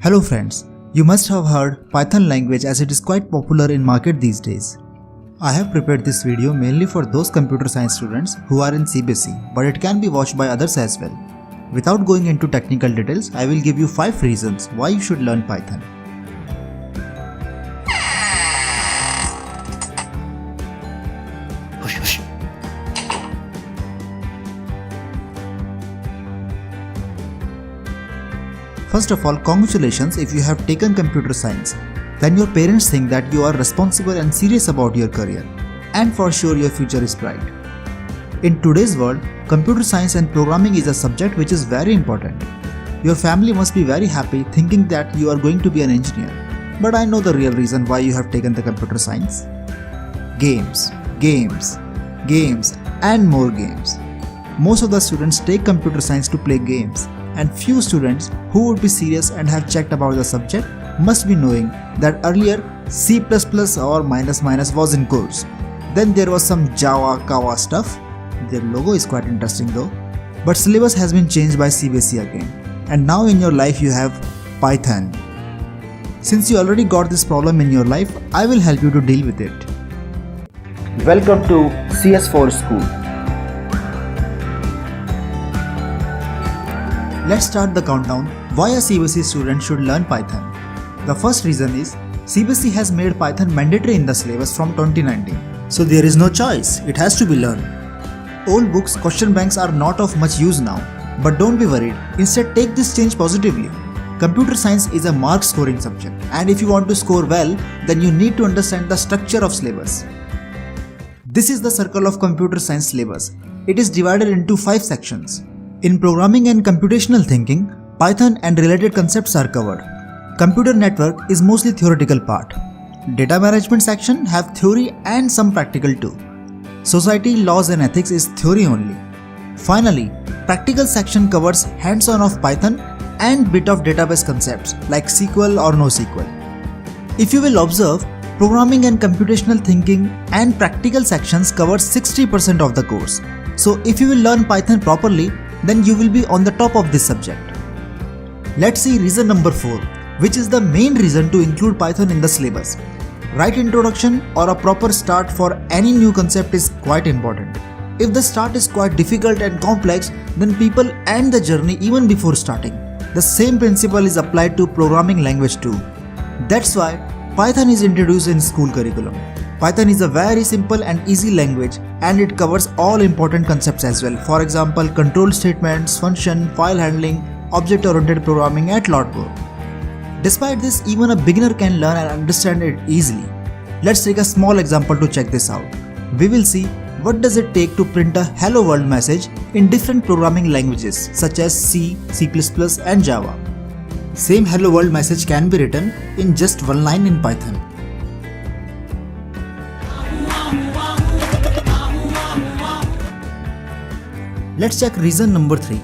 Hello friends, you must have heard Python language as it is quite popular in market these days. I have prepared this video mainly for those computer science students who are in CBSE, but it can be watched by others as well. Without going into technical details, I will give you 5 reasons why you should learn Python. First of all, congratulations if you have taken computer science. Then your parents think that you are responsible and serious about your career. And for sure your future is bright. In today's world, computer science and programming is a subject which is very important. Your family must be very happy thinking that you are going to be an engineer. But I know the real reason why you have taken the computer science. Games, games, games and more games. Most of the students take computer science to play games. And few students who would be serious and have checked about the subject must be knowing that earlier C++ or -- was in course. Then there was some Java stuff. Their logo is quite interesting though. But syllabus has been changed by CBSE again. And now in your life you have Python. Since you already got this problem in your life, I will help you to deal with it. Welcome to CS4 School. Let's start the countdown why a CBSE student should learn Python. The first reason is CBSE has made Python mandatory in the syllabus from 2019. So there is no choice, it has to be learned. Old books, question banks are not of much use now. But don't be worried, instead take this change positively. Computer science is a mark scoring subject, and if you want to score well, then you need to understand the structure of syllabus. This is the circle of computer science syllabus. It is divided into 5 sections. In programming and computational thinking, Python and related concepts are covered. Computer network is mostly theoretical part. Data management section have theory and some practical too. Society, laws and ethics is theory only. Finally, practical section covers hands-on of Python and bit of database concepts like SQL or NoSQL. If you will observe, programming and computational thinking and practical sections cover 60% of the course. So if you will learn Python properly, then you will be on the top of this subject. Let's see reason number 4, which is the main reason to include Python in the syllabus. Right introduction or a proper start for any new concept is quite important. If the start is quite difficult and complex, then people end the journey even before starting. The same principle is applied to programming language too. That's why Python is introduced in school curriculum. Python is a very simple and easy language and it covers all important concepts as well. For example, control statements, function, file handling, object-oriented programming and lot more. Despite this, even a beginner can learn and understand it easily. Let's take a small example to check this out. We will see what does it take to print a hello world message in different programming languages such as C, C++ and Java. Same hello world message can be written in just one line in Python. Let's check reason number 3.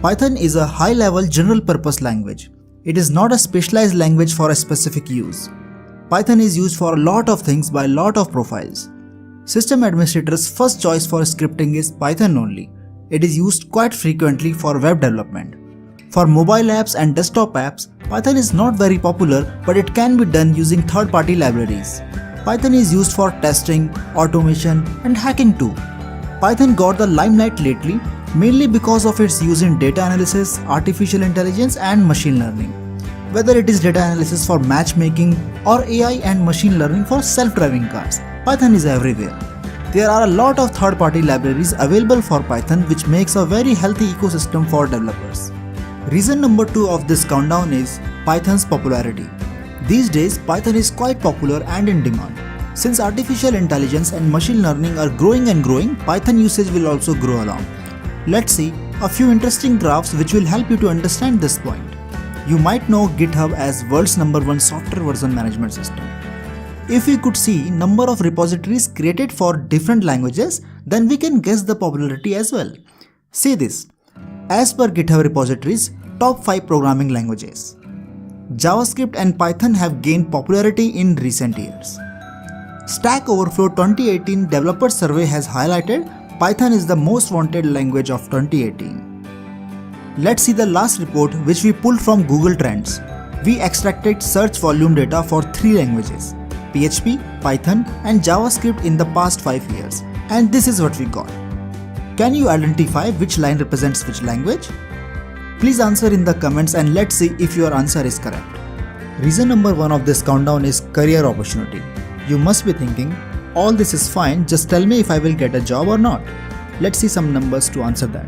Python is a high-level general-purpose language. It is not a specialized language for a specific use. Python is used for a lot of things by a lot of profiles. System administrators' first choice for scripting is Python only. It is used quite frequently for web development. For mobile apps and desktop apps, Python is not very popular, but it can be done using third-party libraries. Python is used for testing, automation, and hacking too. Python got the limelight lately mainly because of its use in data analysis, artificial intelligence and machine learning. Whether it is data analysis for matchmaking or AI and machine learning for self-driving cars, Python is everywhere. There are a lot of third-party libraries available for Python which makes a very healthy ecosystem for developers. Reason number 2 of this countdown is Python's popularity. These days, Python is quite popular and in demand. Since artificial intelligence and machine learning are growing and growing, Python usage will also grow along. Let's see a few interesting graphs which will help you to understand this point. You might know GitHub as world's #1 software version management system. If we could see number of repositories created for different languages, then we can guess the popularity as well. See this. As per GitHub repositories, top 5 programming languages. JavaScript and Python have gained popularity in recent years. Stack Overflow 2018 Developer Survey has highlighted Python is the most wanted language of 2018. Let's see the last report which we pulled from Google Trends. We extracted search volume data for 3 languages, PHP, Python and JavaScript in the past 5 years, and this is what we got. Can you identify which line represents which language? Please answer in the comments and let's see if your answer is correct. Reason number 1 of this countdown is career opportunity. You must be thinking, all this is fine, just tell me if I will get a job or not. Let's see some numbers to answer that.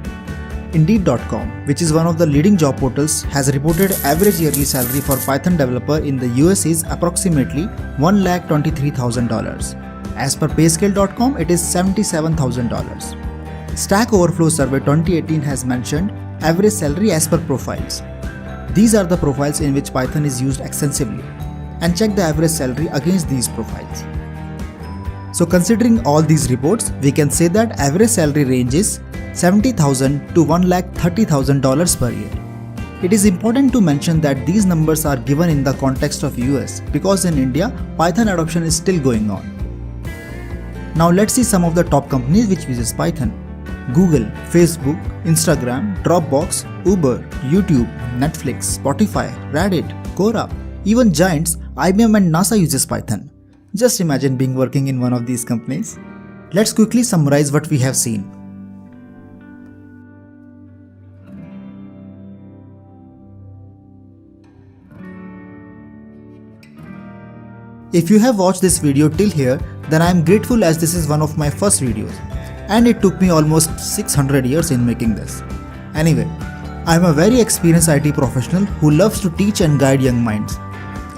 Indeed.com, which is one of the leading job portals, has reported average yearly salary for Python developer in the US is approximately $123,000. As per payscale.com, it is $77,000. Stack Overflow Survey 2018 has mentioned average salary as per profiles. These are the profiles in which Python is used extensively, and check the average salary against these profiles. So considering all these reports, we can say that average salary range is $70,000 to $130,000 per year. It is important to mention that these numbers are given in the context of US because in India, Python adoption is still going on. Now let's see some of the top companies which uses Python. Google, Facebook, Instagram, Dropbox, Uber, YouTube, Netflix, Spotify, Reddit, Quora, even giants IBM and NASA uses Python. Just imagine being working in one of these companies. Let's quickly summarize what we have seen. If you have watched this video till here, then I am grateful as this is one of my first videos. And it took me almost 600 years in making this. Anyway, I am a very experienced IT professional who loves to teach and guide young minds.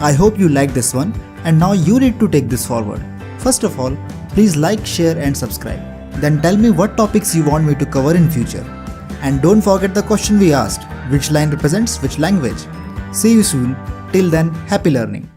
I hope you like this one and now you need to take this forward. First of all, please like, share and subscribe. Then tell me what topics you want me to cover in future. And don't forget the question we asked, which line represents which language. See you soon. Till then, happy learning.